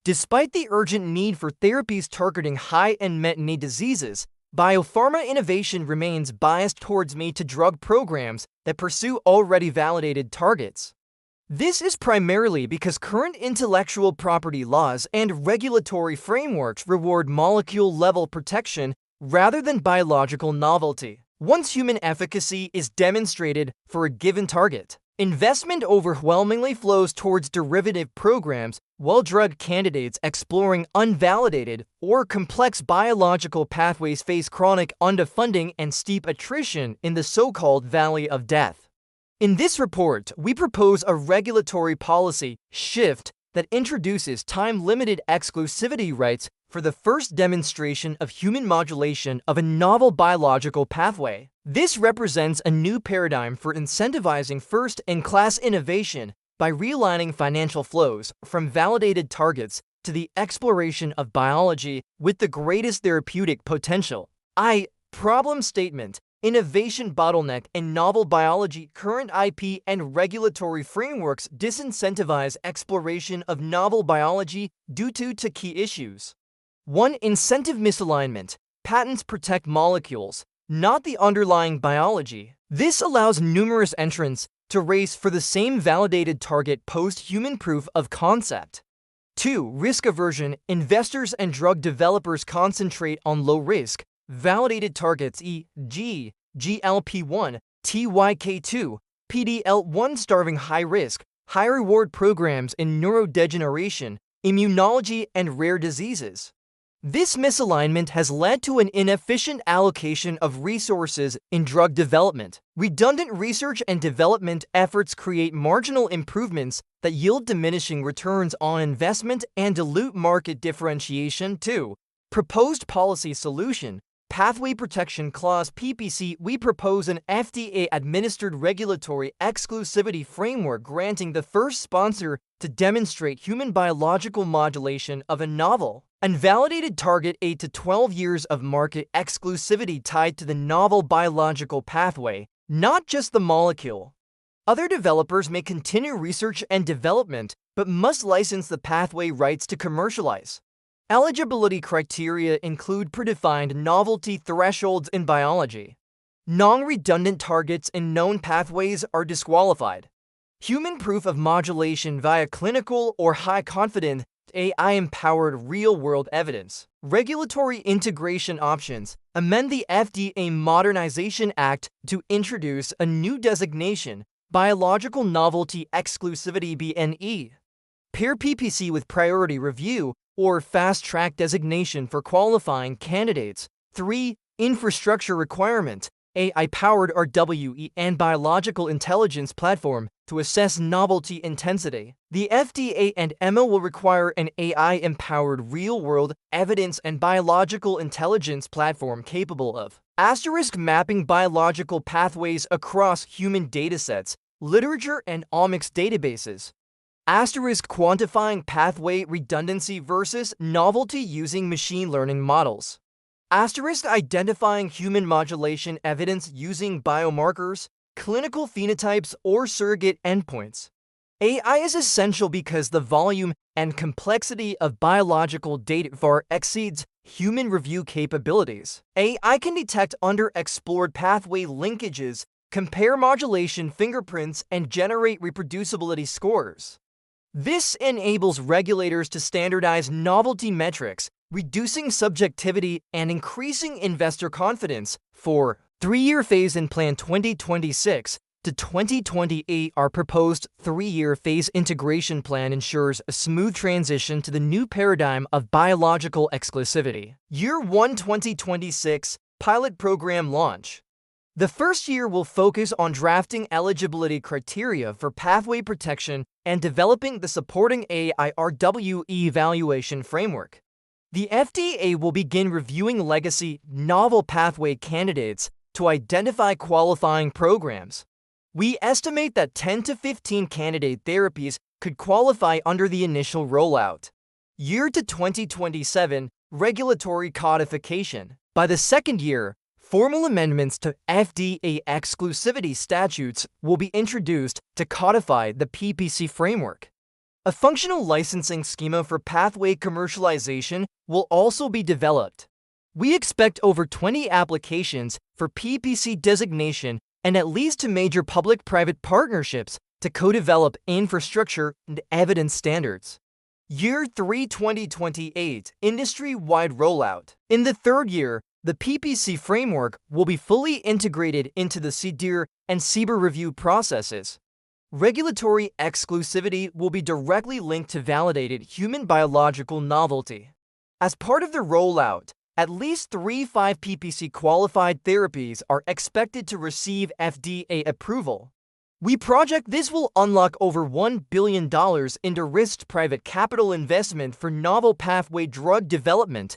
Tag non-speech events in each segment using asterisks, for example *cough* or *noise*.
Despite the urgent need for therapies targeting high unmet need diseases, biopharma innovation remains biased towards me-to-drug programs that pursue already validated targets. This is primarily because current intellectual property laws and regulatory frameworks reward molecule-level protection rather than biological novelty. Once human efficacy is demonstrated for a given target, investment overwhelmingly flows towards derivative programs, while drug candidates exploring unvalidated or complex biological pathways face chronic underfunding and steep attrition in the so-called Valley of Death. In this report, we propose a regulatory policy shift that introduces time-limited exclusivity rights for the first demonstration of human modulation of a novel biological pathway. This represents a new paradigm for incentivizing first-in-class innovation by realigning financial flows from validated targets to the exploration of biology with the greatest therapeutic potential. Problem statement: innovation bottleneck in novel biology. Current IP and regulatory frameworks disincentivize exploration of novel biology due to key issues. 1. Incentive misalignment. Patents protect molecules, not the underlying biology. This allows numerous entrants to race for the same validated target post-human proof of concept. 2. Risk aversion. Investors and drug developers concentrate on low-risk, validated targets e.g. GLP-1, TYK2, PD-L1 starving high-risk, high-reward programs in neurodegeneration, immunology, and rare diseases. This misalignment has led to an inefficient allocation of resources in drug development. Redundant research and development efforts create marginal improvements that yield diminishing returns on investment and dilute market differentiation. 2. Proposed policy solution. Pathway Protection Clause. *coughs* We propose an FDA-administered regulatory exclusivity framework granting the first sponsor to demonstrate human biological modulation of a novel, unvalidated target 8 to 12 years of market exclusivity tied to the novel biological pathway, not just the molecule. Other developers may continue research and development, but must license the pathway rights to commercialize. Eligibility criteria include predefined novelty thresholds in biology. Non-redundant targets and known pathways are disqualified. Human proof of modulation via clinical or high-confidence AI-empowered real-world evidence. Regulatory integration options. Amend the FDA Modernization Act to introduce a new designation, Biological Novelty Exclusivity (BNE). Pair PPC with priority review or fast-track designation for qualifying candidates. 3. Infrastructure requirement. AI-powered RWE and biological intelligence platform to assess novelty intensity. The FDA and EMA will require an AI-empowered real-world evidence and biological intelligence platform capable of mapping biological pathways across human datasets, literature, and omics databases. Quantifying pathway redundancy versus novelty using machine learning models. Identifying human modulation evidence using biomarkers, clinical phenotypes, or surrogate endpoints. AI is essential because the volume and complexity of biological data far exceeds human review capabilities. AI can detect underexplored pathway linkages, compare modulation fingerprints, and generate reproducibility scores. This enables regulators to standardize novelty metrics, reducing subjectivity and increasing investor confidence. 4. 3-year phase-in plan 2026 to 2028. Our proposed 3-year phase integration plan ensures a smooth transition to the new paradigm of biological exclusivity. Year 1 2026 Pilot Program Launch. The first year will focus on drafting eligibility criteria for pathway protection and developing the supporting AI-RWE evaluation framework. The FDA will begin reviewing legacy novel pathway candidates to identify qualifying programs. We estimate that 10 to 15 candidate therapies could qualify under the initial rollout. Year to 2027 Regulatory codification. By the second year, formal amendments to FDA exclusivity statutes will be introduced to codify the PPC framework. A functional licensing schema for pathway commercialization will also be developed. We expect over 20 applications for PPC designation and at least 2 major public-private partnerships to co-develop infrastructure and evidence standards. Year 3 2028 Industry-wide rollout. In the third year, the PPC framework will be fully integrated into the CDIR and CBER review processes. Regulatory exclusivity will be directly linked to validated human biological novelty. As part of the rollout, at least 3 5-PPC qualified therapies are expected to receive FDA approval. We project this will unlock over $1 billion in de-risked private capital investment for novel pathway drug development.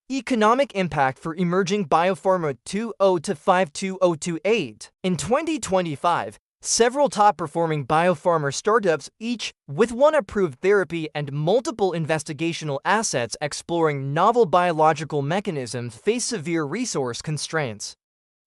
Economic impact for emerging biopharma 2025-2028. In 2025, several top-performing biopharma startups, each with 1 approved therapy and multiple investigational assets exploring novel biological mechanisms, face severe resource constraints.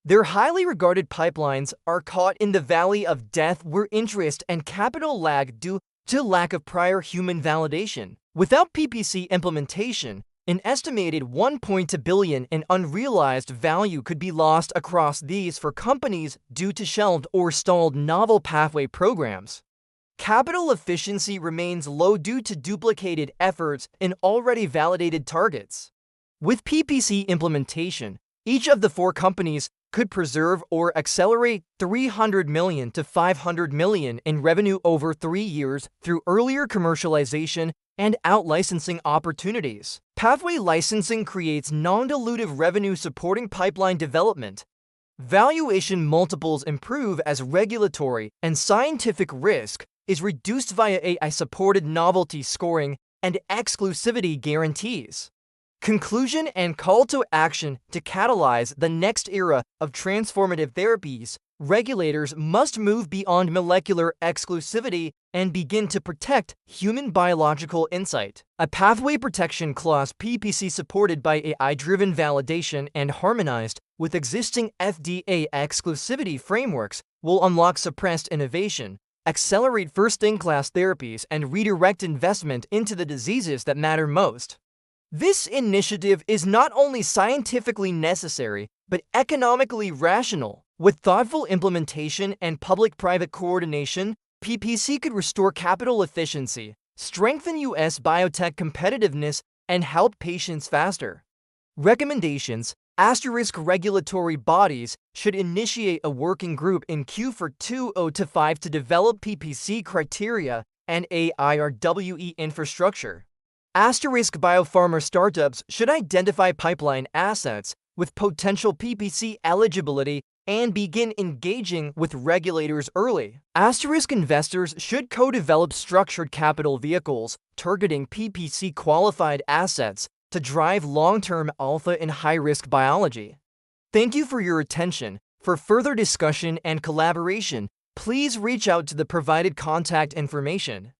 Their highly regarded pipelines are caught in the valley of death where interest and capital lag due to lack of prior human validation. Without PPC implementation, an estimated $1.2 billion in unrealized value could be lost across these for companies due to shelved or stalled novel pathway programs. Capital efficiency remains low due to duplicated efforts in already validated targets. With PPC implementation, each of the 4 companies could preserve or accelerate $300 million to $500 million in revenue over 3 years through earlier commercialization and out-licensing opportunities. Pathway licensing creates non-dilutive revenue supporting pipeline development. Valuation multiples improve as regulatory and scientific risk is reduced via AI-supported novelty scoring and exclusivity guarantees. Conclusion and call to action to catalyze the next era of transformative therapies. Regulators must move beyond molecular exclusivity and begin to protect human biological insight. A pathway protection clause PPC supported by AI-driven validation and harmonized with existing FDA exclusivity frameworks will unlock suppressed innovation, accelerate first-in-class therapies, and redirect investment into the diseases that matter most. This initiative is not only scientifically necessary, but economically rational. With thoughtful implementation and public-private coordination, PPC could restore capital efficiency, strengthen U.S. biotech competitiveness, and help patients faster. Recommendations: regulatory bodies should initiate a working group in Q4 2025 to develop PPC criteria and AIRWE infrastructure. Biopharma startups should identify pipeline assets with potential PPC eligibility and begin engaging with regulators early. Investors should co-develop structured capital vehicles targeting PPC-qualified assets to drive long-term alpha in high-risk biology. Thank you for your attention. For further discussion and collaboration, please reach out to the provided contact information.